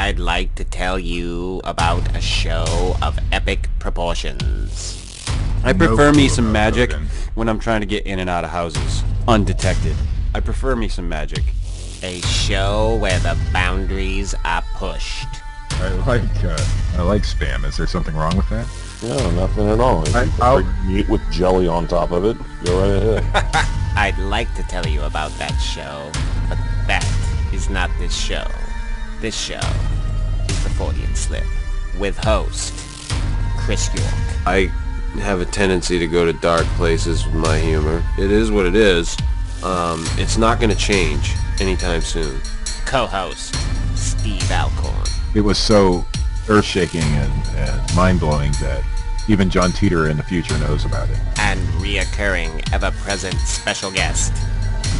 I'd like to tell you about a show of epic proportions. I prefer me some magic when I'm trying to get in and out of houses undetected. I prefer me some magic. A show where the boundaries are pushed. I like spam. Is there something wrong with that? No, nothing at all. I'll Meat with jelly on top of it. Go right ahead. I'd like to tell you about that show, but that is not this show. This show is the Fortean Slip, with host Chris York. I have a tendency to go to dark places with my humor. It is what it is. It's not going to change anytime soon. Co-host Steve Alcorn. It was so earth-shaking and mind-blowing that even John Teeter in the future knows about it. And reoccurring, ever-present special guest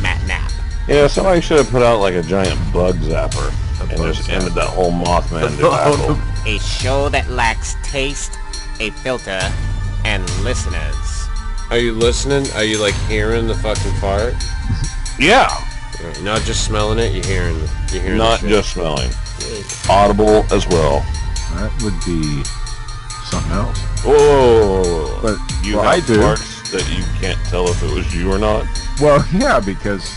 Matt Knapp. Yeah, somebody should have put out like a giant bug zapper and just ended that whole Mothman debacle. A show that lacks taste, a filter, and listeners. Are you listening? Are you like hearing the fucking fart? Yeah. You're not just smelling it, you're hearing Not the shit. just smelling. Audible as well. That would be something else. Whoa. But You well, I have do. parts that you can't tell if it was you or not. Well, yeah, because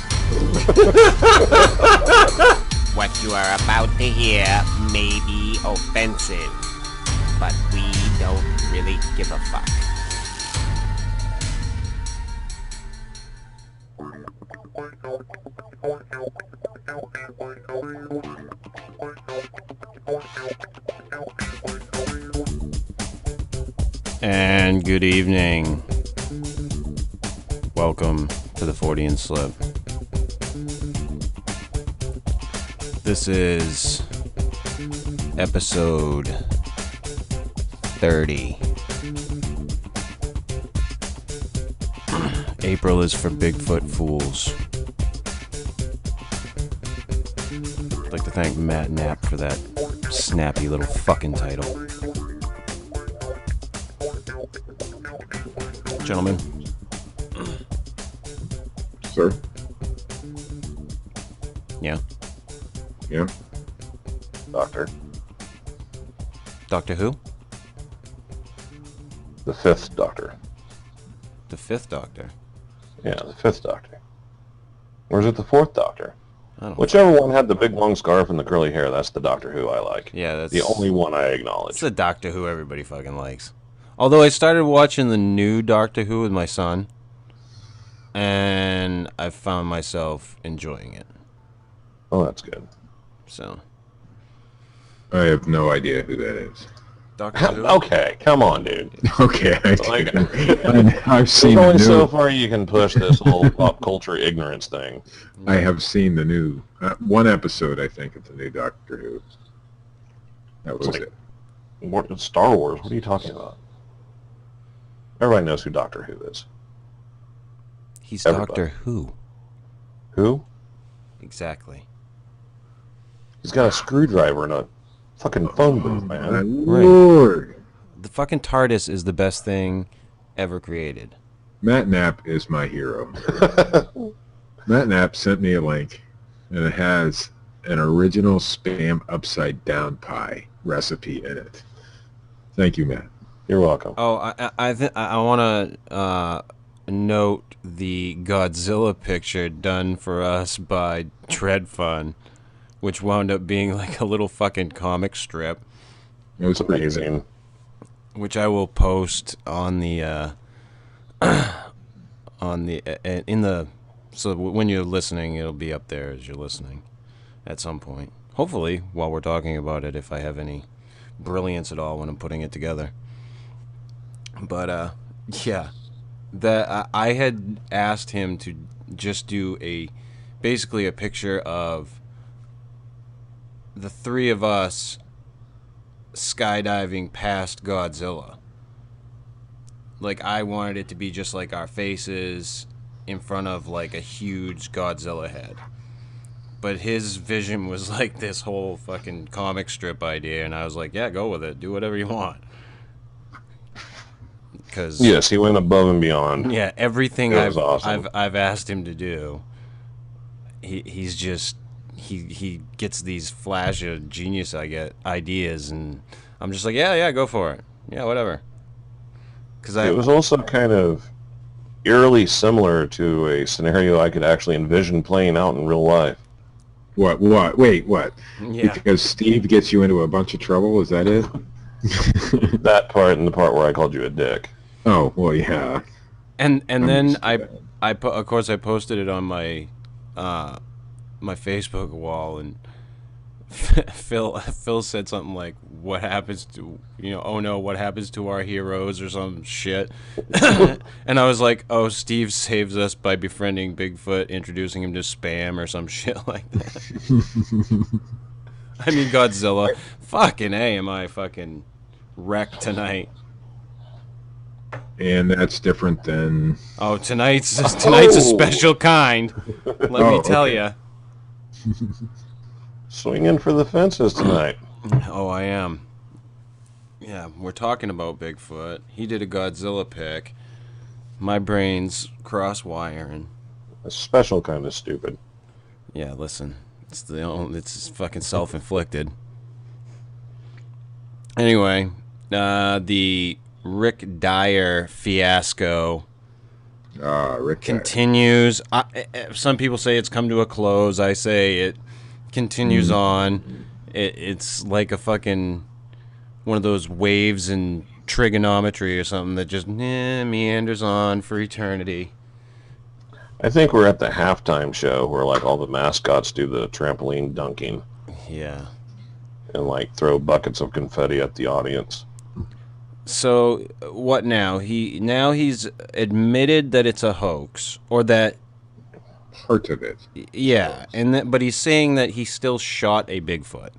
What you are about to hear may be offensive, but we don't really give a fuck. And good evening. Welcome to the Fortean Slip. This is episode 30. April is for Bigfoot fools. I'd like to thank Matt Knapp for that snappy little fucking title. Gentlemen. sir. Yeah. Yeah. Doctor. Doctor Who? The fifth Doctor. The fifth Doctor. Yeah, the fifth Doctor. Or is it the fourth Doctor? I don't know. Whichever one had the big long scarf and the curly hair, that's the Doctor Who I like. Yeah, that's The only one I It's acknowledge. the Doctor Who everybody fucking likes. Although I started watching the new Doctor Who with my son, and I found myself enjoying it. Oh, that's good. So, I have no idea who that is. Doctor Who. Okay, come on, dude. Okay, Like, I've seen there's the only so new. far you can push this whole pop culture ignorance thing. I have seen the new one episode, I think, of the new Doctor Who. That was like- it. It's Star Wars. What are you talking about? Everybody knows who Doctor Who is. He's Everybody. Doctor Who. Who? Exactly. He's got a screwdriver and a fucking phone booth, My man. Lord. The fucking TARDIS is the best thing ever created. Matt Knapp is my hero. Matt Knapp sent me a link, and it has an original Spam upside down pie recipe in it. Thank you, Matt. You're welcome. Oh, I want to note the Godzilla picture done for us by Dread Fun, which wound up being like a little fucking comic strip, It was It's amazing. which I will post on the so when you're listening, it'll be up there as you're listening at some point. Hopefully, while we're talking about it, if I have any brilliance at all when I'm putting it together. But yeah, that I had asked him to just do basically a picture of the three of us skydiving past Godzilla. Like, I wanted it to be just like our faces in front of like a huge Godzilla head. But his vision was like this whole fucking comic strip idea, and I was like, yeah, go with it. Do whatever you want. Cause Yes, he went above and beyond. yeah, everything That was awesome. I've asked him to do, he's just he gets these flash of genius ideas, and I'm just like, yeah, go for it. Yeah, whatever. It was also kind of eerily similar to a scenario I could actually envision playing out in real life. What? Wait, what? Yeah. Because Steve gets you into a bunch of trouble, is that it? That part and the part where I called you a dick. Oh, well, yeah. And then of course I posted it on my my Facebook wall, and Phil said something like, "What happens to oh no, what happens to our heroes?" or some shit. And I was like, "Oh, Steve saves us by befriending Bigfoot, introducing him to spam or some shit like that." I mean, Godzilla. Fucking A, am I fucking wrecked tonight. And that's different than... Oh, tonight's a special kind. Let me tell you. Swinging for the fences tonight. Oh, I am. Yeah, we're talking about Bigfoot. He did a Godzilla pick. My brain's cross-wiring. A special kind of stupid. Yeah, listen. It's fucking self-inflicted. Anyway, the Rick Dyer fiasco Rick continues. Some people say it's come to a close. I say it continues on. It's like a fucking one of those waves in trigonometry or something that just meanders on for eternity. I think we're at the halftime show where like all the mascots do the trampoline dunking. Yeah. And like throw buckets of confetti at the audience. So what now? He's admitted that it's a hoax, or that part of it. Yeah, but he's saying that he still shot a Bigfoot.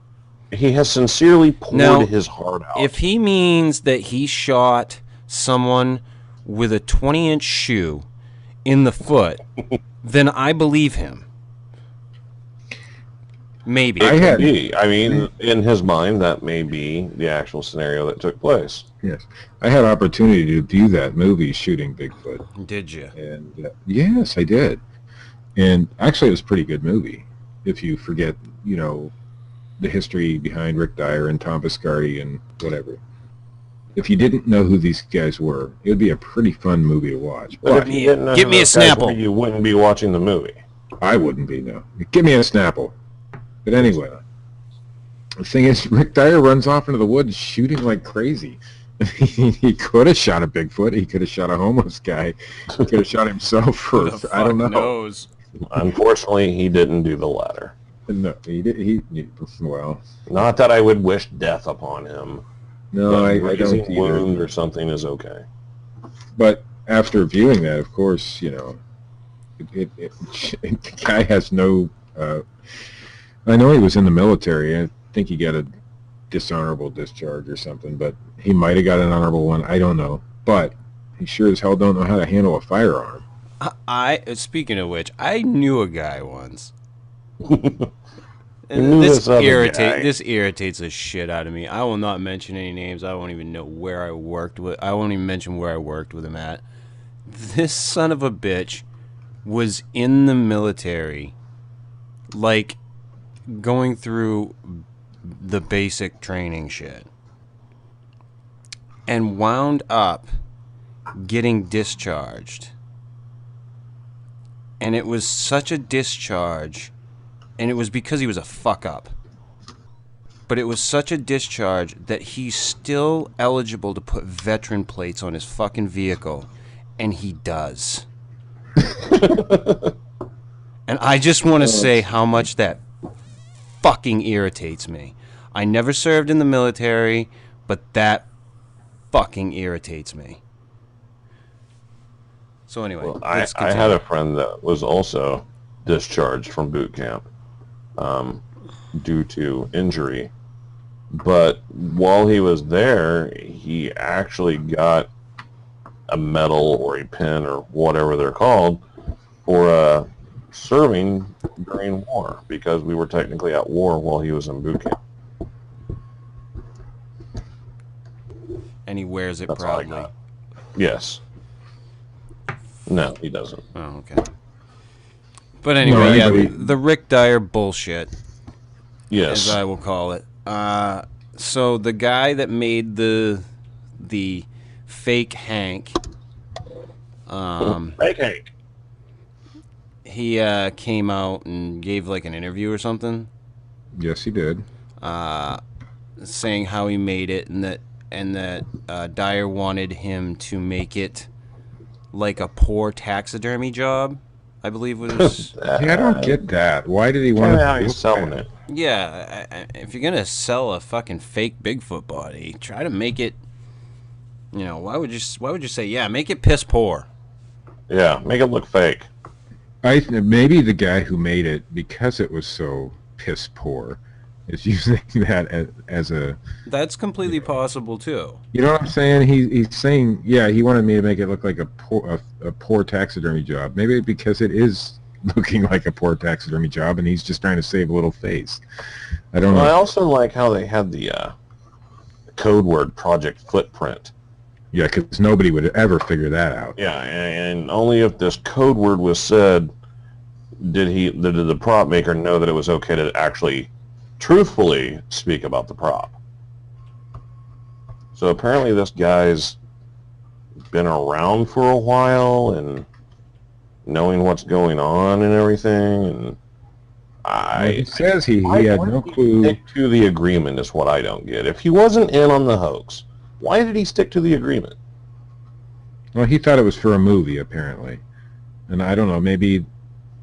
He has sincerely poured his heart out. If he means that he shot someone with a 20-inch shoe in the foot, then I believe him. Maybe. I mean, in his mind, that may be the actual scenario that took place. Yes. I had opportunity to do that movie, Shooting Bigfoot. Did you? And yes, I did. And actually, it was a pretty good movie. If you forget, the history behind Rick Dyer and Tom Biscardi and whatever. If you didn't know who these guys were, it would be a pretty fun movie to watch. But if you didn't know give me a Snapple. You wouldn't be watching the movie. I wouldn't be, no. Give me a Snapple. But anyway, the thing is, Rick Dyer runs off into the woods shooting like crazy. He could have shot a Bigfoot. He could have shot a homeless guy. He could have shot himself for, I don't know. Knows? Unfortunately, he didn't do the latter. No, he did. Well, not that I would wish death upon him. No, I don't either. Wound or something is okay. But after viewing that, of course, the guy has no. I know he was in the military. I think he got a dishonorable discharge or something, but he might have got an honorable one. I don't know. But he sure as hell don't know how to handle a firearm. Speaking of which, I knew a guy once. And this irritates the shit out of me. I will not mention any names. I won't even know where I worked with. I won't even mention where I worked with him at. This son of a bitch was in the military, like going through the basic training shit, and wound up getting discharged. And it was such a discharge, and it was because he was a fuck up. But it was such a discharge that he's still eligible to put veteran plates on his fucking vehicle, and he does. And I just want to say how much that fucking irritates me. I never served in the military, but that fucking irritates me. So anyway, well, I had a friend that was also discharged from boot camp due to injury. But while he was there, he actually got a medal or a pin or whatever they're called for serving during war, because we were technically at war while he was in boot camp. And he wears it proudly. Yes. No, he doesn't. Oh, okay. But anyway, anybody- the Rick Dyer bullshit, Yes. as I will call it. So the guy that made the fake Hank, Fake Hank. he came out and gave like an interview or something, Yes, he did. saying how he made it and that Dyer wanted him to make it like a poor taxidermy job, I believe was. Yeah, I don't get that. Why did he want How to he's selling it. Yeah, if you're gonna sell a fucking fake Bigfoot body, try to make it. You know, why would you say, yeah, make it piss poor? Yeah, make it look fake. Maybe the guy who made it, because it was so piss poor, is using that as a. That's completely possible too. You know what I'm saying? He's saying, yeah, he wanted me to make it look like a poor taxidermy job. Maybe because it is looking like a poor taxidermy job, and he's just trying to save a little face. I don't know. I also like how they had the code word Project Footprint. Yeah, because nobody would ever figure that out. Yeah, and only if this code word was said did the prop maker know that it was okay to actually truthfully speak about the prop. So apparently this guy's been around for a while and knowing what's going on and everything, and He says he had no clue. Stick to the agreement is what I don't get. If he wasn't in on the hoax, why did he stick to the agreement? Well, he thought it was for a movie, apparently. And I don't know, maybe,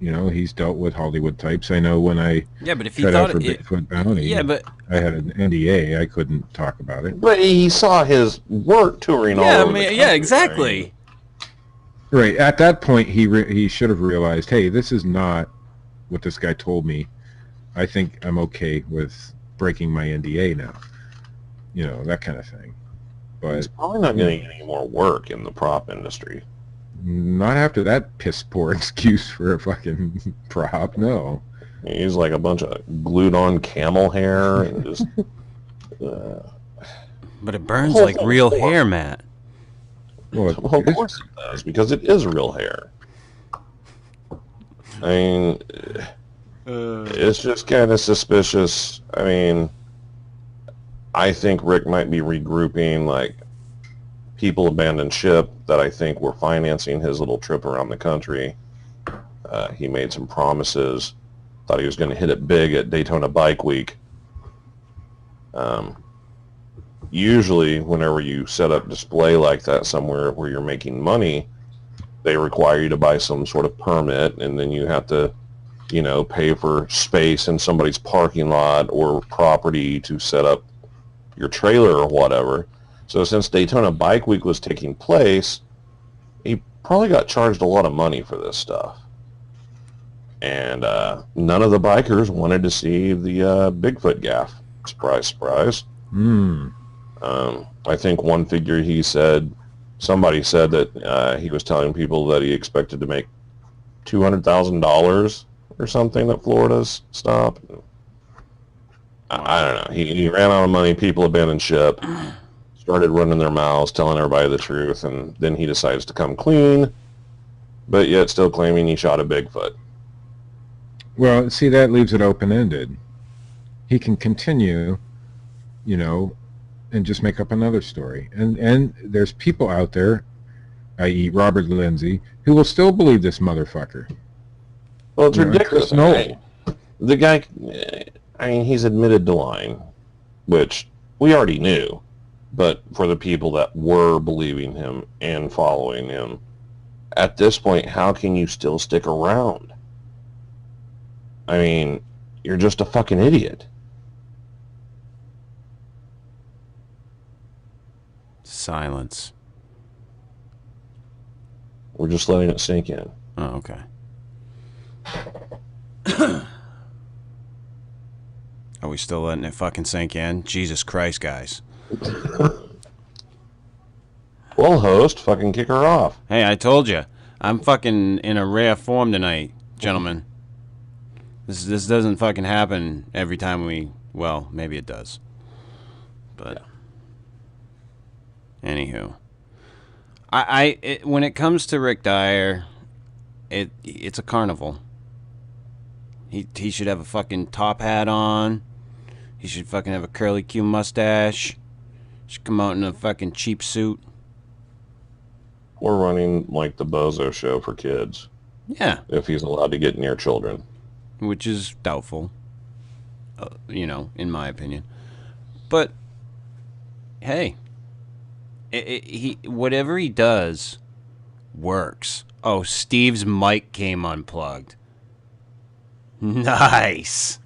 he's dealt with Hollywood types. I know when I But if he tried out thought for Bigfoot Bounty, but I had an NDA. I couldn't talk about it. But he saw his work touring all over the country. Exactly. Right. At that point, he should have realized, hey, this is not what this guy told me. I think I'm okay with breaking my NDA now. That kind of thing. But He's probably not getting any more work in the prop industry. not after that piss poor excuse for a fucking prop, no. He's like a bunch of glued on camel hair and just... But it burns like real hair, Matt. Well, Well, of course it does, because it is real hair. I mean, it's just kind of suspicious. I mean, I think Rick might be regrouping, like, people abandoned ship that I think were financing his little trip around the country. He made some promises. Thought he was going to hit it big at Daytona Bike Week. Usually, whenever you set up display like that somewhere where you're making money, they require you to buy some sort of permit, and then you have to, pay for space in somebody's parking lot or property to set up your trailer or whatever. So since Daytona Bike Week was taking place, he probably got charged a lot of money for this stuff. And none of the bikers wanted to see the Bigfoot gaff. Surprise, surprise. I think one figure somebody said that he was telling people that he expected to make $200,000 or something at Florida's stop. I don't know. He ran out of money, people abandoned ship, started running their mouths, telling everybody the truth, and then he decides to come clean, but yet still claiming he shot a Bigfoot. Well, see, that leaves it open-ended. He can continue, and just make up another story. And there's people out there, i.e. Robert Lindsay, who will still believe this motherfucker. Well, it's You know, ridiculous. Chris Noble. The guy, he's admitted to lying, which we already knew. But for the people that were believing him and following him, at this point, how can you still stick around? I mean, you're just a fucking idiot. Silence. We're just letting it sink in. Oh, okay. Are we still letting it fucking sink in? Jesus Christ, guys. Well, host, fucking kick her off. Hey, I told you. I'm fucking in a rare form tonight, gentlemen. This doesn't fucking happen every time well, maybe it does. But anywho. When it comes to Rick Dyer, it's a carnival. He should have a fucking top hat on. He should fucking have a curly Q mustache. Should come out in a fucking cheap suit. We're running like the Bozo show for kids. Yeah. If he's allowed to get near children. Which is doubtful. In my opinion. But, hey. He whatever he does works. Oh, Steve's mic came unplugged. Nice.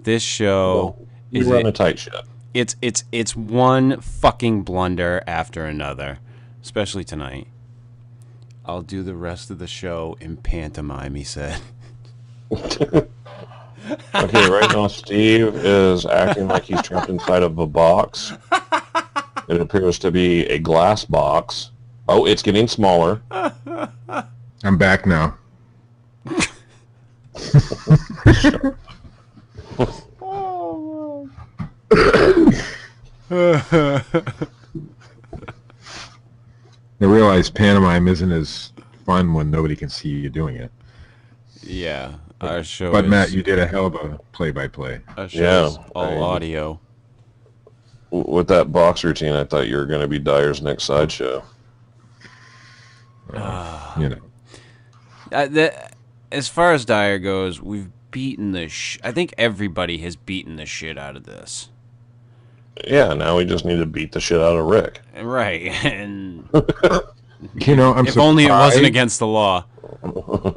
This show is run a tight ship. It's one fucking blunder after another, especially tonight. I'll do the rest of the show in pantomime, he said. Okay, right now Steve is acting like he's trapped inside of a box. It appears to be a glass box. Oh, it's getting smaller. I'm back now. I realize pantomime isn't as fun when nobody can see you doing it. Yeah, our show. But Matt, you did a hell of a play-by-play. Our show is all audio. With that box routine, I thought you were going to be Dyer's next sideshow. As far as Dyer goes, we've beaten the I think everybody has beaten the shit out of this. Yeah, now we just need to beat the shit out of Rick. Right, and if only it wasn't against the law.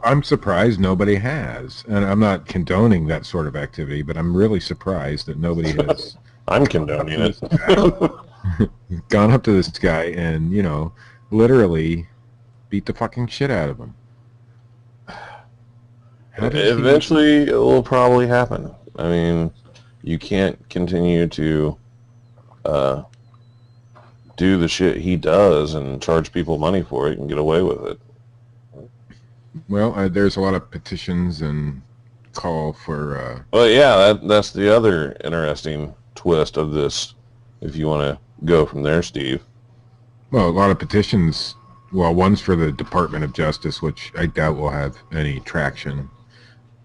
I'm surprised nobody has, and I'm not condoning that sort of activity, but I'm really surprised that nobody has. I'm condoning it. Gone up to this guy and literally beat the fucking shit out of him. Eventually, it will probably happen. I mean, you can't continue to do the shit he does and charge people money for it and get away with it. Well, there's a lot of petitions and call for... Well, yeah, that's the other interesting twist of this, if you want to go from there, Steve. Well, a lot of petitions. Well, one's for the Department of Justice, which I doubt will have any traction.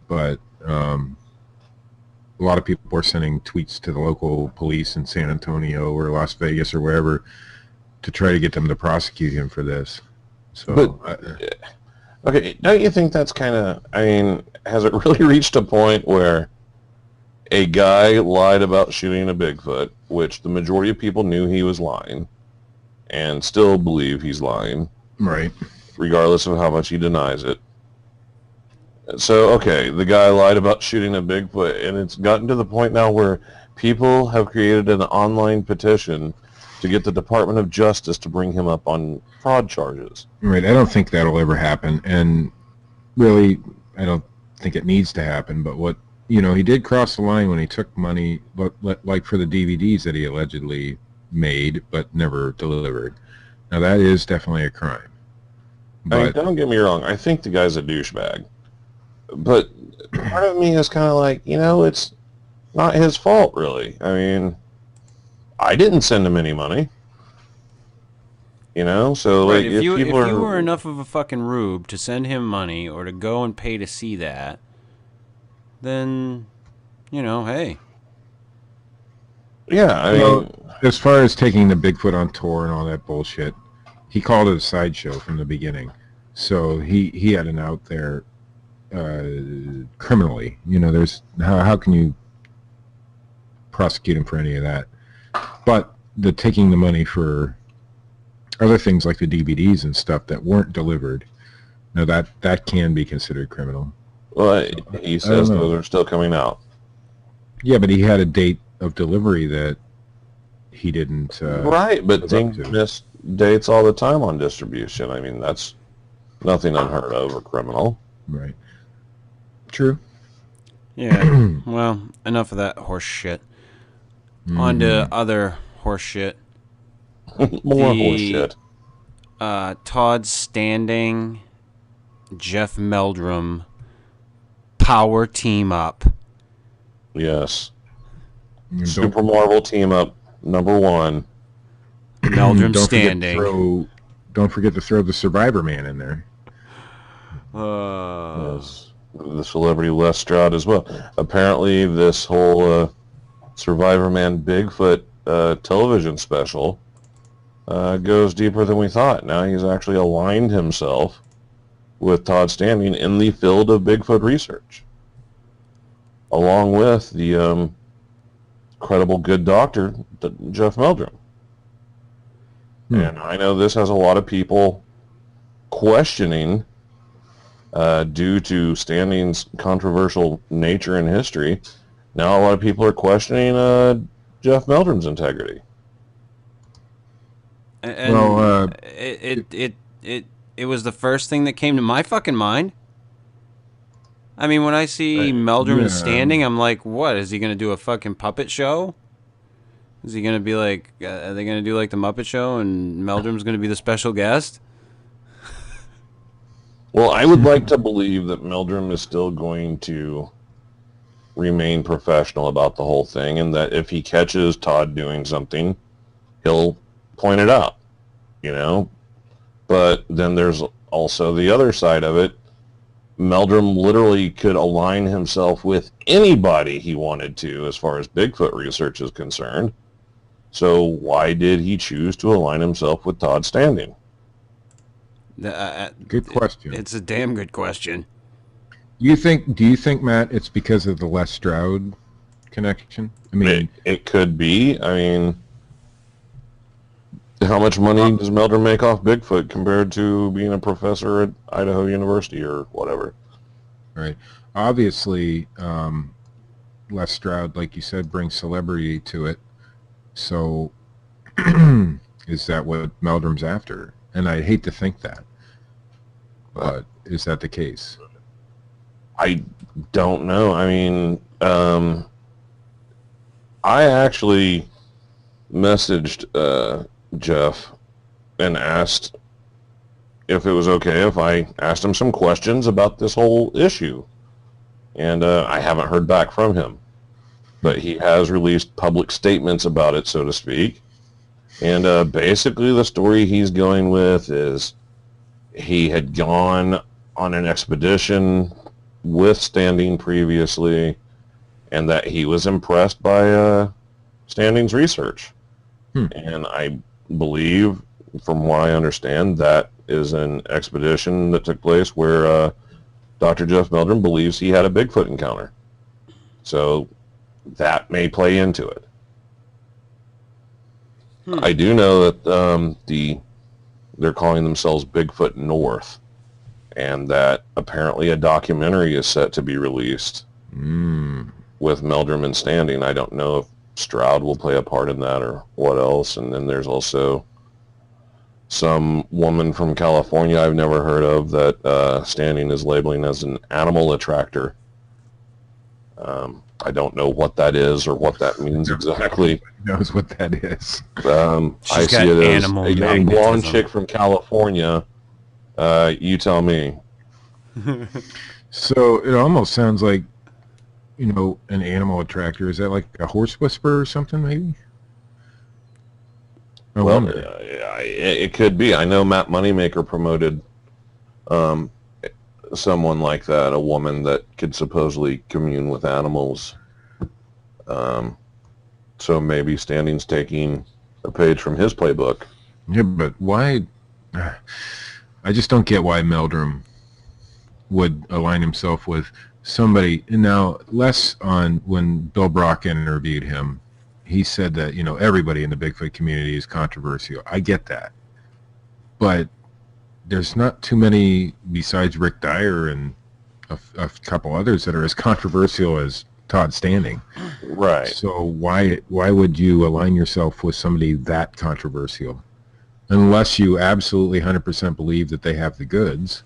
But a lot of people are sending tweets to the local police in San Antonio or Las Vegas or wherever to try to get them to prosecute him for this. So, okay, don't you think that's kind of... I mean, has it really reached a point where a guy lied about shooting a Bigfoot, which the majority of people knew he was lying, and still believe he's lying, right? Regardless of how much he denies it. So, okay, the guy lied about shooting a Bigfoot, and it's gotten to the point now where people have created an online petition to get the Department of Justice to bring him up on fraud charges. Right, I don't think that'll ever happen, and really, I don't think it needs to happen, but what, he did cross the line when he took money, like for the DVDs that he allegedly made, but never delivered. Now, that is definitely a crime. But, I mean, don't get me wrong, I think the guy's a douchebag. But part of me is kind of like, it's not his fault, really. I mean, I didn't send him any money. So right, like, if you were enough of a fucking rube to send him money or to go and pay to see that, then, hey. Yeah, I mean, as far as taking the Bigfoot on tour and all that bullshit, he called it a sideshow from the beginning. So he had an out there criminally. There's how can you prosecute him for any of that? But the taking the money for other things like the DVDs and stuff that weren't delivered, now that can be considered criminal. Well, he says those are still coming out. Yeah, but he had a date of delivery that he didn't. Right, but things miss dates all the time on distribution. I mean, that's nothing unheard of or criminal. Right. True. Yeah. Well, enough of that horse shit. On to other horse shit. More horse shit. Todd Standing, Jeff Meldrum, power team up. Yes. Super Marvel team up #1. Meldrum Standing. Don't forget to throw the Survivor Man in there. Yes. the celebrity Les Stroud as well. Apparently, this whole Survivor Man Bigfoot television special goes deeper than we thought. Now he's actually aligned himself with Todd Standing in the field of Bigfoot research, along with the credible good doctor, Jeff Meldrum. And I know this has a lot of people questioning, due to Standing's controversial nature in history. Now a lot of people are questioning Jeff Meldrum's integrity. And well, it was the first thing that came to my fucking mind. I mean, when I see Meldrum and Standing, I'm like, what? Is he going to do a fucking puppet show? Is he going to be like, are they going to do like the Muppet Show and Meldrum's going to be the special guest? Well, I would like to believe that Meldrum is still going to remain professional about the whole thing, and that if he catches Todd doing something, he'll point it out, you know? But then there's also the other side of it. Meldrum literally could align himself with anybody he wanted to as far as Bigfoot research is concerned. So why did he choose to align himself with Todd Standing? Good question. It's a damn good question. Do you think, Matt, it's because of the Les Stroud connection? I mean, it could be. I mean, how much money does Meldrum make off Bigfoot compared to being a professor at Idaho University or whatever? Right. Obviously, Les Stroud, like you said, brings celebrity to it. So is that what Meldrum's after? And I hate to think that. But is that the case? I don't know. I mean, I actually messaged Jeff and asked if it was okay if I asked him some questions about this whole issue. And I haven't heard back from him. But he has released public statements about it, so to speak. And basically the story he's going with is he had gone on an expedition with Standing previously, and that he was impressed by Standing's research. And I believe, from what I understand, that is an expedition that took place where Dr. Jeff Meldrum believes he had a Bigfoot encounter. So that may play into it. I do know that they're calling themselves Bigfoot North, and that apparently a documentary is set to be released with Meldrum and Standing. I don't know if Stroud will play a part in that or what else. And then there's also some woman from California I've never heard of that Standing is labeling as an animal attractor. I don't know what that is or what that means exactly. Knows what that is. I see it as a young blonde chick from California. You tell me. So it almost sounds like, an animal attractor. Is that like a horse whisperer or something, maybe? Well, it could be. I know Matt Moneymaker promoted someone like that, a woman that could supposedly commune with animals. So maybe Standing's taking a page from his playbook. Yeah, but why? I just don't get why Meldrum would align himself with somebody. Now, less on when Bill Brock interviewed him, he said that, everybody in the Bigfoot community is controversial. I get that. But there's not too many besides Rick Dyer and a couple others that are as controversial as Todd Standing. Right. So why would you align yourself with somebody that controversial? Unless you absolutely 100% believe that they have the goods.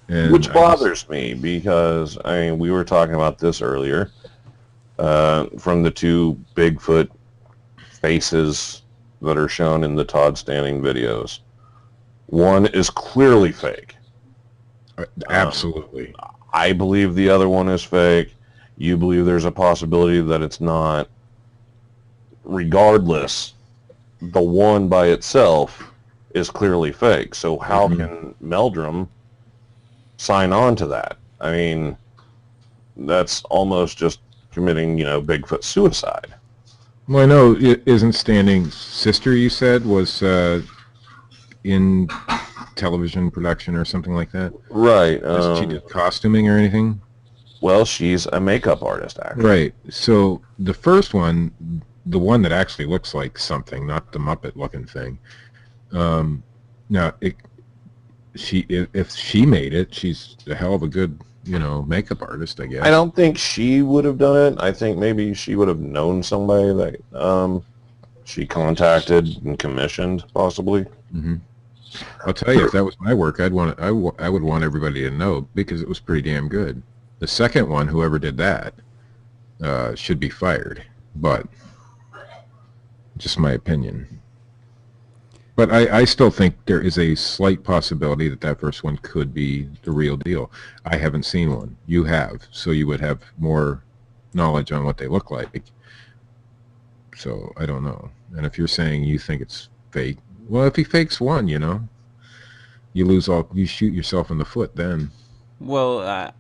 And which bothers me because, we were talking about this earlier. From the two Bigfoot faces that are shown in the Todd Standing videos. One is clearly fake. Absolutely. I believe the other one is fake. You believe there's a possibility that it's not. Regardless, the one by itself is clearly fake. So how can Meldrum sign on to that? I mean, that's almost just committing, Bigfoot suicide. Well, I know isn't Standing's sister, you said, was in television production or something like that? Right. She did costuming or anything? Well, she's a makeup artist, actually. Right. So the first one, the one that actually looks like something, not the Muppet-looking thing. Now, if she made it, she's a hell of a good, makeup artist, I guess. I don't think she would have done it. I think maybe she would have known somebody that she contacted and commissioned, possibly. Mm-hmm. I'll tell you, if that was my work, I would want everybody to know because it was pretty damn good. The second one, whoever did that, should be fired. But just my opinion. But I still think there is a slight possibility that first one could be the real deal. I haven't seen one. You have, so you would have more knowledge on what they look like. So I don't know. And if you're saying you think it's fake, well, if he fakes one, you shoot yourself in the foot then. Well,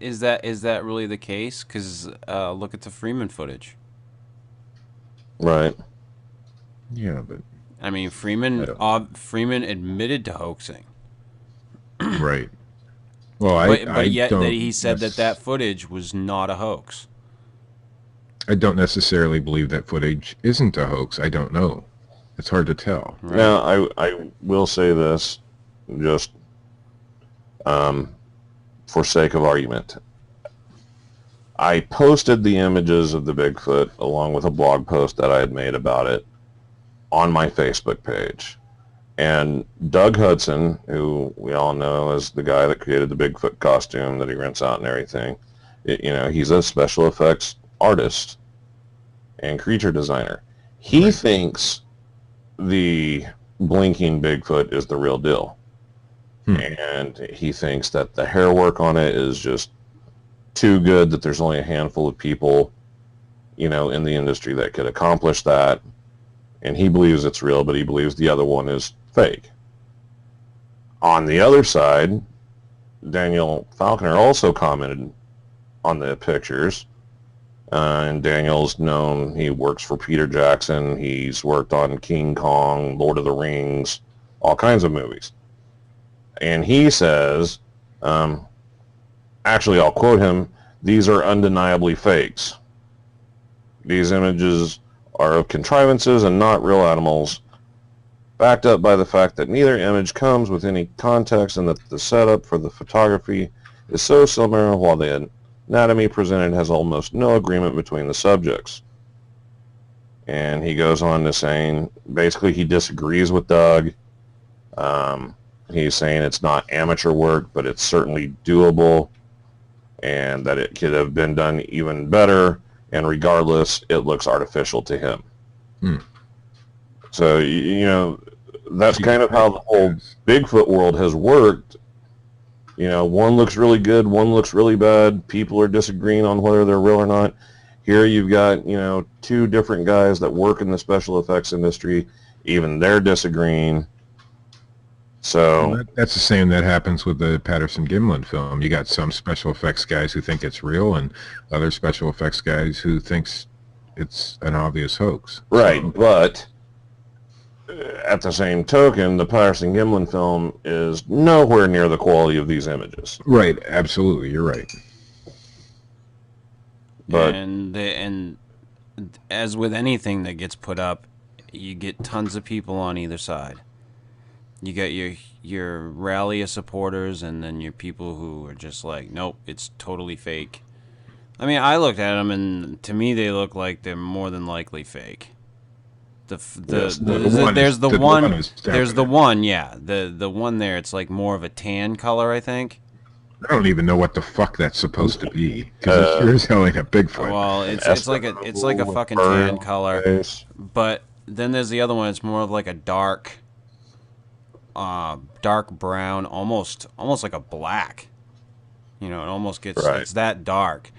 is that really the case? Because look at the Freeman footage. Right. Yeah, but I mean, Freeman admitted to hoaxing. Right. Well, but yet he said that footage was not a hoax. I don't necessarily believe that footage isn't a hoax. I don't know. It's hard to tell. Right. Now, I will say this, just for sake of argument. I posted the images of the Bigfoot along with a blog post that I had made about it on my Facebook page. And Doug Hudson, who we all know as the guy that created the Bigfoot costume that he rents out and everything, he's a special effects artist and creature designer. He thinks the blinking Bigfoot is the real deal. And he thinks that the hair work on it is just too good, that there's only a handful of people, in the industry that could accomplish that. And he believes it's real, but he believes the other one is fake. On the other side, Daniel Falconer also commented on the pictures. And Daniel's known, he works for Peter Jackson. He's worked on King Kong, Lord of the Rings, all kinds of movies. And he says, actually, I'll quote him, "These are undeniably fakes. These images are of contrivances and not real animals, backed up by the fact that neither image comes with any context and that the setup for the photography is so similar while the anatomy presented has almost no agreement between the subjects." And he goes on to saying, basically he disagrees with Doug. He's saying it's not amateur work, but it's certainly doable, and that it could have been done even better, and regardless, it looks artificial to him. So, that's kind of how the whole Bigfoot world has worked. One looks really good, one looks really bad. People are disagreeing on whether they're real or not. Here you've got, two different guys that work in the special effects industry. Even they're disagreeing. So that's the same that happens with the Patterson-Gimlin film. You got some special effects guys who think it's real, and other special effects guys who thinks it's an obvious hoax. Right, but at the same token, the Patterson-Gimlin film is nowhere near the quality of these images. Right, absolutely, you're right. But and as with anything that gets put up, you get tons of people on either side. You got your rally of supporters, and then your people who are just like, nope, it's totally fake. I mean, I looked at them, and to me, they look like they're more than likely fake. There's the one there. It's like more of a tan color, I think. I don't even know what the fuck that's supposed to be, because it sure as hell ain't a Bigfoot. Well, it's like a fucking tan color. But then there's the other one. It's more of like a dark brown, almost like a black. It almost gets it's that dark,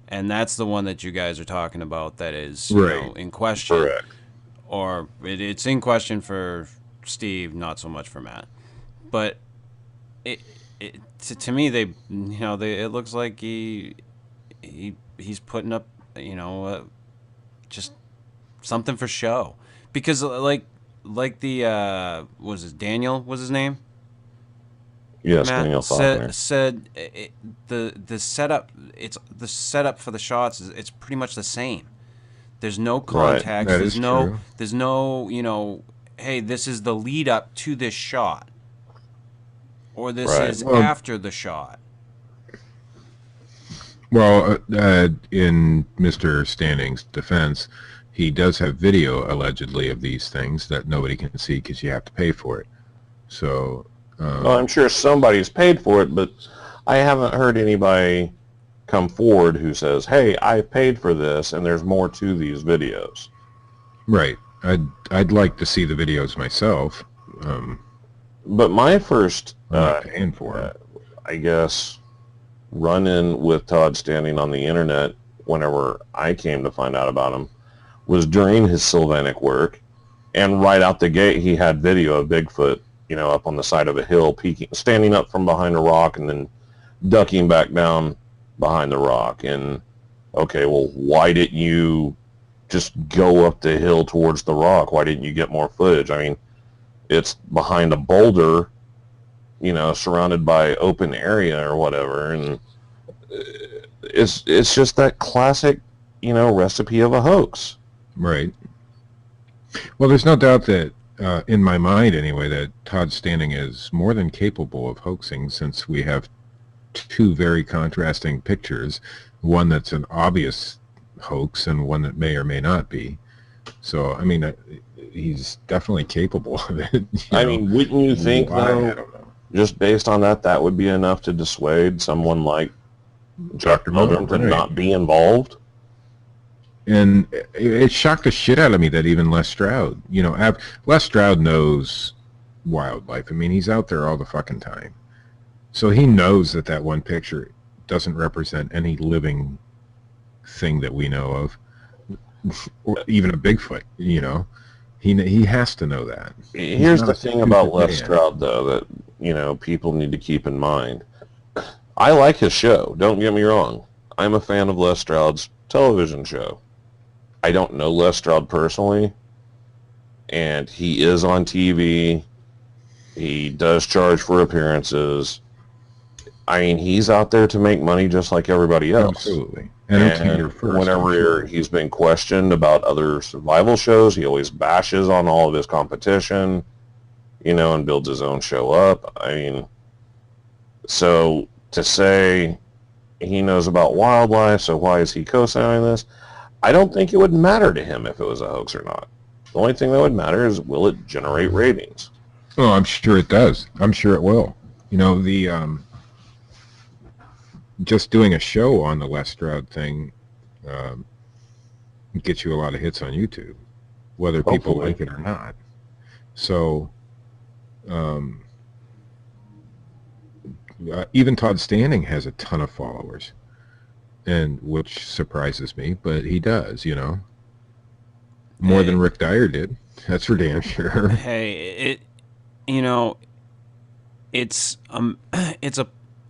and that's the one that you guys are talking about. That is in question. Correct. Or it's in question for Steve, not so much for Matt. But to me, it looks like he's putting up, just something for show, because like the was it Daniel was his name? Yes, Matt Daniel Faulkner. said the setup. It's the setup for the shots. It's pretty much the same. There's no context. That There's is no. true. There's no. Hey, this is the lead up to this shot, or this Right. is Well, after the shot. Well, in Mr. Stanning's defense, he does have video allegedly of these things that nobody can see because you have to pay for it. So, Well, I'm sure somebody's paid for it, but I haven't heard anybody come forward who says, "Hey, I paid for this, and there's more to these videos." right. I'd like to see the videos myself. But my first, I'm not paying for it. I guess, run-in with Todd Standing on the internet, whenever I came to find out about him, was during his Sylvanic work, and right out the gate, he had video of Bigfoot, up on the side of a hill, peeking, standing up from behind a rock, and then ducking back down behind the rock. And okay, well, why didn't you just go up the hill towards the rock? Why didn't you get more footage? I mean, it's behind a boulder, surrounded by open area or whatever, and it's just that classic, recipe of a hoax. Right. Well, there's no doubt that, in my mind anyway, that Todd Standing is more than capable of hoaxing, since we have two very contrasting pictures, one that's an obvious hoax and one that may or may not be. So, I mean, he's definitely capable of it. I mean, wouldn't you think, I though, don't know. just based on that would be enough to dissuade someone like Dr. Meldrum to Right. not be involved? And it shocked the shit out of me that even Les Stroud, Les Stroud knows wildlife. I mean, he's out there all the fucking time. So he knows that one picture doesn't represent any living thing that we know of, or even a Bigfoot, He has to know that. Here's the thing about Les man. Stroud, though, that, people need to keep in mind. I like his show, don't get me wrong. I'm a fan of Les Stroud's television show. I don't know Les Stroud personally, and he is on TV. He does charge for appearances. I mean, he's out there to make money just like everybody else. Absolutely. Entertainer first. Whenever he's been questioned about other survival shows, he always bashes on all of his competition, and builds his own show up. I mean, so to say he knows about wildlife, so why is he co-signing this? I don't think it would matter to him if it was a hoax or not. The only thing that would matter is, will it generate ratings? Oh, I'm sure it does. I'm sure it will. Just doing a show on the Les Stroud thing gets you a lot of hits on YouTube, whether people Hopefully. like it or not. So, even Todd Standing has a ton of followers, and which surprises me, but he does, more than Rick Dyer did. That's for damn sure. Hey, it's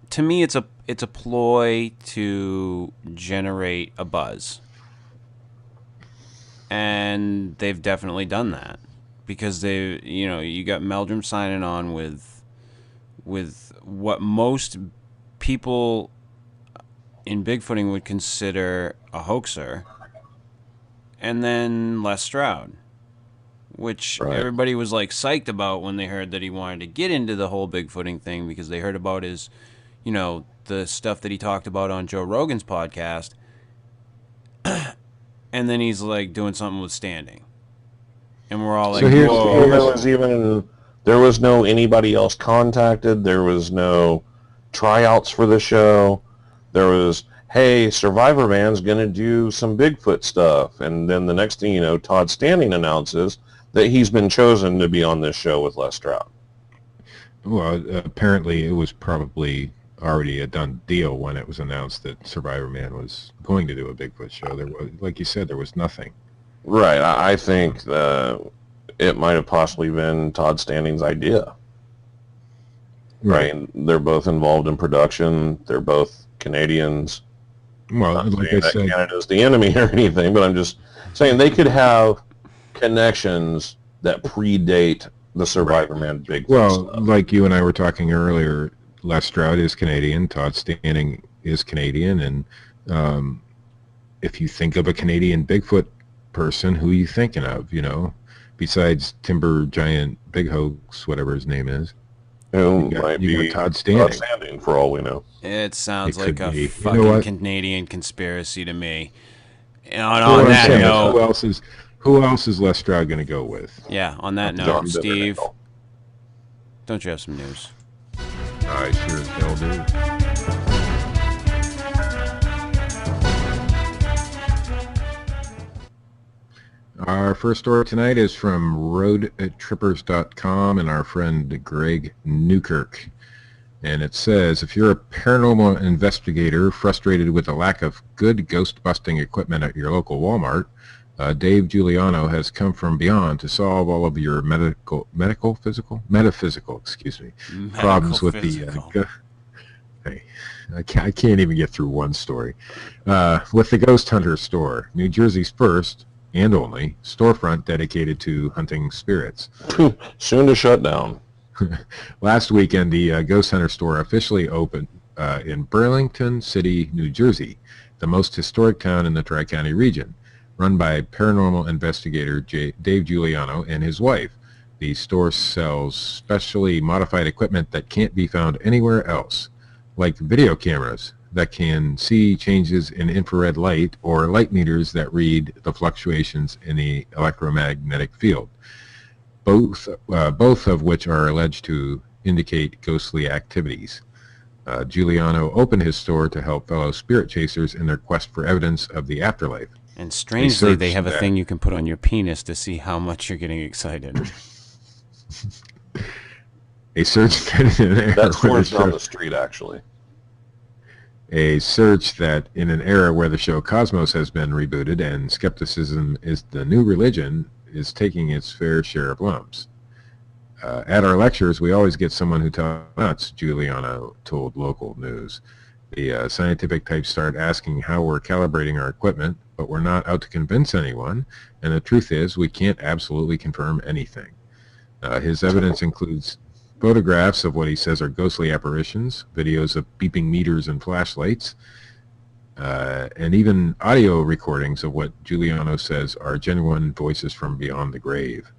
to me it's a ploy to generate a buzz, and they've definitely done that, because you got Meldrum signing on with what most people in Bigfooting would consider a hoaxer, and then Les Stroud, which Right. everybody was like psyched about when they heard that he wanted to get into the whole Bigfooting thing, because they heard about his, the stuff that he talked about on Joe Rogan's podcast, and then he's like doing something with Standing, and we're all like, So here's- whoa. There was no anybody else contacted. There was no tryouts for the show. There was, hey, Survivor Man's going to do some Bigfoot stuff. And then the next thing you know, Todd Standing announces that he's been chosen to be on this show with Les Stroud. Well, apparently it was probably already a done deal when it was announced that Survivor Man was going to do a Bigfoot show. There was, like you said, there was nothing. Right. I think it might have possibly been Todd Standing's idea. Right. Right? They're both involved in production. They're both Canadians. Well, Not like I saying that said, Canada's the enemy or anything, but I'm just saying they could have connections that predate the Survivor Man Bigfoot well, stuff. like you and I were talking earlier, Les Stroud is Canadian, Todd Standing is Canadian, and if you think of a Canadian Bigfoot person, who are you thinking of, besides Timber Giant Big Hoax, whatever his name is? Who You might be got Todd Standing. for all we know. It sounds It like could a be. You know fucking what? Canadian conspiracy to me. And Well, on what I'm that saying is, note, who else is Les Stroud going to go with? yeah, on that John note, Steve, Bivernagel. don't you have some news? I sure as hell do. Our first story tonight is from roadtrippers.com and our friend Greg Newkirk. And it says, if you're a paranormal investigator frustrated with the lack of good ghost-busting equipment at your local Walmart, Dave Giuliano has come from beyond to solve all of your metaphysical problems with the... Hey, I can't even get through one story. With the Ghost Hunter store, New Jersey's first and only storefront dedicated to hunting spirits. Soon to shut down. Last weekend, the Ghost Hunter store officially opened in Burlington City, New Jersey, the most historic town in the Tri-County region, run by paranormal investigator Dave Giuliano and his wife. The store sells specially modified equipment that can't be found anywhere else, like video cameras that can see changes in infrared light or light meters that read the fluctuations in the electromagnetic field, both of which are alleged to indicate ghostly activities. Giuliano opened his store to help fellow spirit chasers in their quest for evidence of the afterlife. And strangely, they have a thing you can put on your penis to see how much you're getting excited. A search that in an era That's towards down the street, actually. A search that in an era where the show Cosmos has been rebooted and skepticism is the new religion is taking its fair share of lumps. At our lectures, we always get someone who tells nuts, Giuliano told local news. The scientific types start asking how we're calibrating our equipment, but we're not out to convince anyone, and the truth is we can't absolutely confirm anything. His evidence includes photographs of what he says are ghostly apparitions, videos of beeping meters and flashlights, and even audio recordings of what Giuliano says are genuine voices from beyond the grave.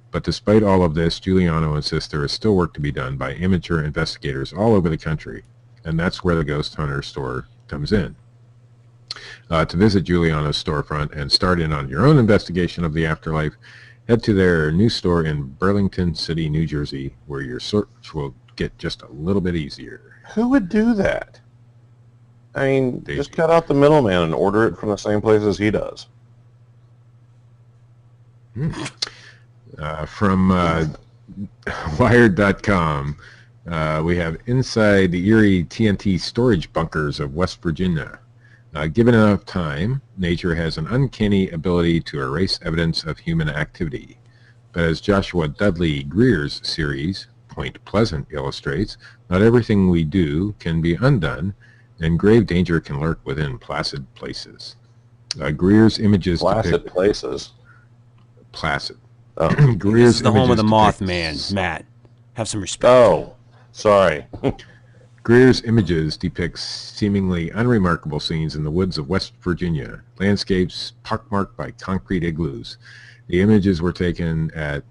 But despite all of this, Giuliano insists there is still work to be done by amateur investigators all over the country, and that's where the Ghost Hunter store comes in. To visit Giuliano's storefront and start in on your own investigation of the afterlife, head to their new store in Burlington City, New Jersey, where your search will get just a little bit easier. Who would do that? I mean, just cut out the middleman and order it from the same place as he does. From Wired.com, we have inside the eerie TNT storage bunkers of West Virginia. Given enough time, nature has an uncanny ability to erase evidence of human activity. But as Joshua Dudley Greer's series, Point Pleasant, illustrates, not everything we do can be undone, and grave danger can lurk within placid places. Greer's images Placid places? Placid. Oh. Greer's This is the home of the images Mothman, Matt. Have some respect. Oh, sorry. Greer's images depict seemingly unremarkable scenes in the woods of West Virginia, landscapes pockmarked by concrete igloos. The images were taken at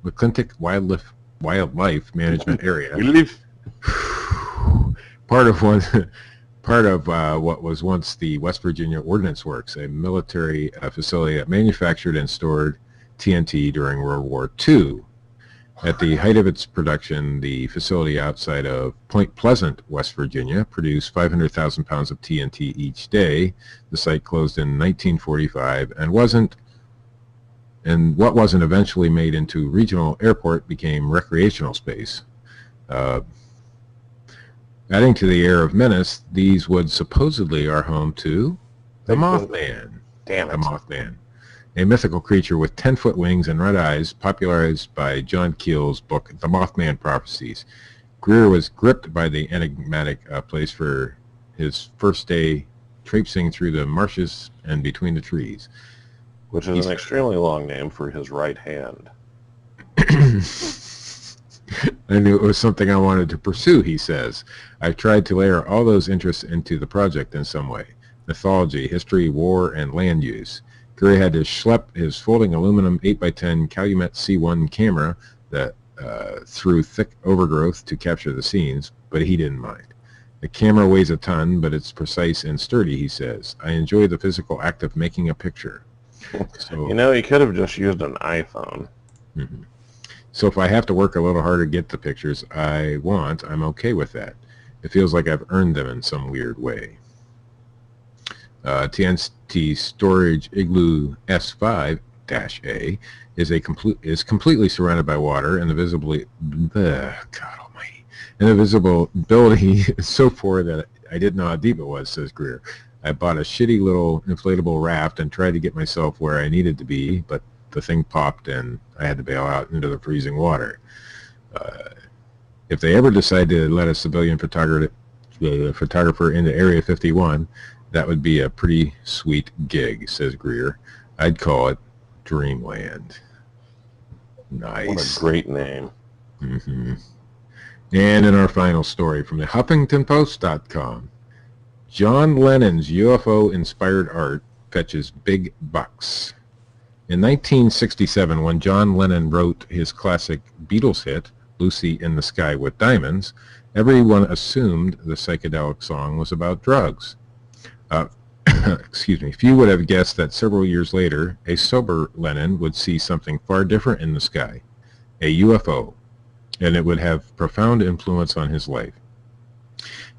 McClintock Wildlife Management Area, part of what was once the West Virginia Ordnance Works, a military facility that manufactured and stored TNT during World War II. At the height of its production, the facility outside of Point Pleasant, West Virginia, produced 500,000 pounds of TNT each day. The site closed in 1945 and what wasn't eventually made into regional airport became recreational space. Adding to the air of menace, these woods supposedly are home to the Mothman. Damn it. The Mothman, a mythical creature with 10-foot wings and red eyes, popularized by John Keel's book, The Mothman Prophecies. Greer was gripped by the enigmatic place for his first day traipsing through the marshes and between the trees. Which is an extremely long name for his right hand. I knew it was something I wanted to pursue, he says. I've tried to layer all those interests into the project in some way. Mythology, history, war, and land use. Greer had to schlep his folding aluminum 8x10 Calumet C1 camera that through thick overgrowth to capture the scenes, but he didn't mind. The camera weighs a ton, but it's precise and sturdy, he says. I enjoy the physical act of making a picture. So, You know, he could have just used an iPhone. mhm. So if I have to work a little harder to get the pictures I want, I'm okay with that. It feels like I've earned them in some weird way. TNT Storage Igloo S5-A is completely surrounded by water, and the visibility is so poor that I didn't know how deep it was, says Greer. I bought a shitty little inflatable raft and tried to get myself where I needed to be, but the thing popped and I had to bail out into the freezing water. If they ever decide to let a civilian photographer into Area 51, that would be a pretty sweet gig, says Greer. I'd call it Dreamland. Nice. What a great name. Mm-hmm. And in our final story from the HuffingtonPost.com, John Lennon's UFO-inspired art fetches big bucks. In 1967, when John Lennon wrote his classic Beatles hit, Lucy in the Sky with Diamonds, everyone assumed the psychedelic song was about drugs. Few would have guessed that several years later, a sober Lennon would see something far different in the sky, a UFO, and it would have profound influence on his life.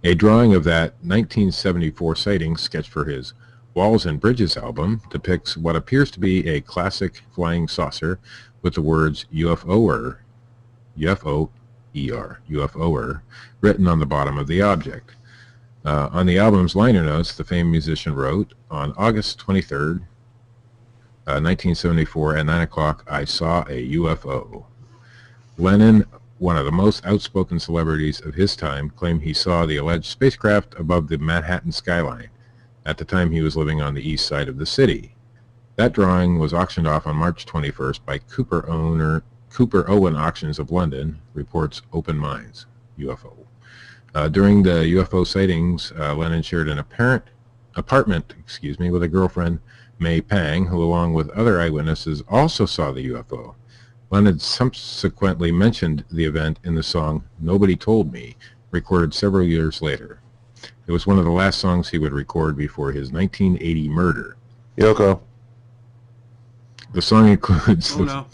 A drawing of that 1974 sighting sketched for his Walls and Bridges album depicts what appears to be a classic flying saucer with the words UFOer, UFOer, written on the bottom of the object. On the album's liner notes, the famed musician wrote, on August 23rd, 1974 at 9 o'clock, I saw a UFO. Lennon, one of the most outspoken celebrities of his time, claimed he saw the alleged spacecraft above the Manhattan skyline. At the time, he was living on the east side of the city. That drawing was auctioned off on March 21st by Cooper Owen Auctions of London, reports Open Minds, UFO. During the UFO sightings, Lennon shared an apartment with a girlfriend, May Pang, who along with other eyewitnesses also saw the UFO. Lennon subsequently mentioned the event in the song Nobody Told Me, recorded several years later. It was one of the last songs he would record before his 1980 murder. Yoko. The song includes... Oh,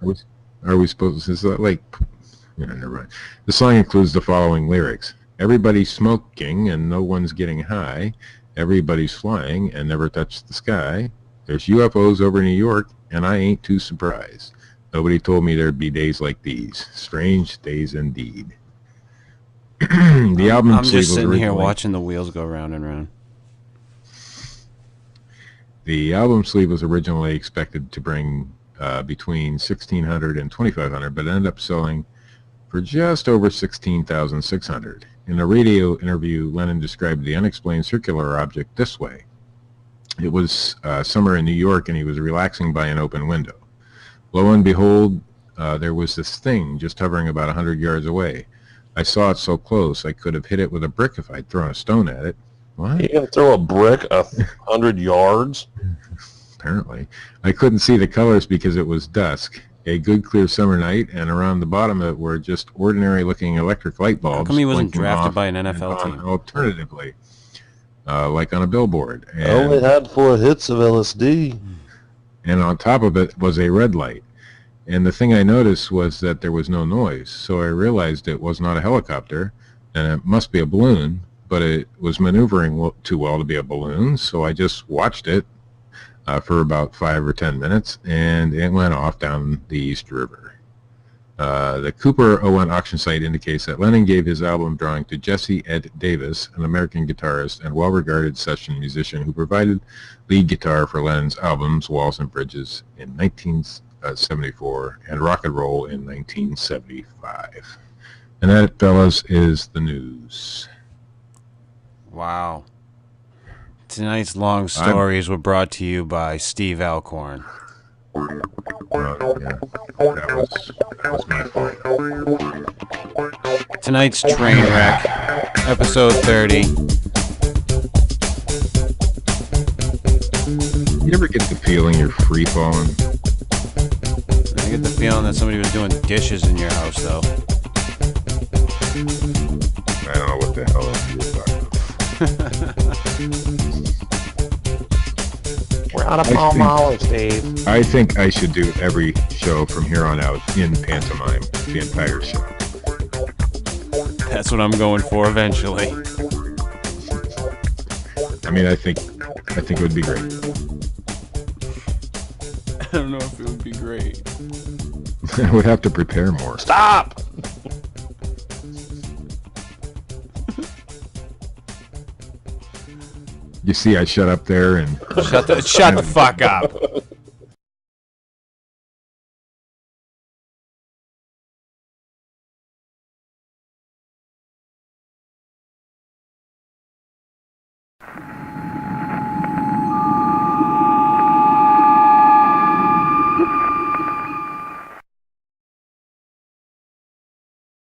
no. Are we supposed to... Is that like... Yeah, never mind. The song includes the following lyrics. Everybody's smoking and no one's getting high. Everybody's flying and never touched the sky. There's UFOs over New York and I ain't too surprised. Nobody told me there'd be days like these. Strange days indeed. The album I'm sleeve just was sitting here originally... watching the wheels go round and round. The album sleeve was originally expected to bring between $1,600 and $2,500, but ended up selling for just over $16,600. In a radio interview, Lennon described the unexplained circular object this way. It was summer in New York, and he was relaxing by an open window. Lo and behold, there was this thing just hovering about 100 yards away. I saw it so close, I could have hit it with a brick if I'd thrown a stone at it. What? You can throw a brick 100 yards? Apparently. I couldn't see the colors because it was dusk. A good clear summer night, and around the bottom of it were just ordinary-looking electric light bulbs. How come he wasn't blinking drafted off by an NFL and on team? Alternatively, like on a billboard. I only had 4 hits of LSD. And on top of it was a red light. And the thing I noticed was that there was no noise, so I realized it was not a helicopter, and it must be a balloon, but it was maneuvering too well to be a balloon, so I just watched it for about 5 or 10 minutes, and it went off down the East River. The Cooper Owen auction site indicates that Lennon gave his album drawing to Jesse Ed Davis, an American guitarist and well-regarded session musician who provided lead guitar for Lennon's albums Walls and Bridges in 1974 and Rock and Roll in 1975. And that, fellas, is the news. Wow. Tonight's long stories were brought to you by Steve Alcorn. Yeah, that was my fault. Tonight's train wreck, episode 30. You ever get the feeling you're free falling? I get the feeling that somebody was doing dishes in your house, though. I don't know what the hell you were talking about. We're out of palm olives, Dave. I think I should do every show from here on out in pantomime, the entire show. That's what I'm going for eventually. I mean, I think it would be great. I don't know if it would be great. I would have to prepare more. Stop! You see, I shut up there and Shut the fuck up.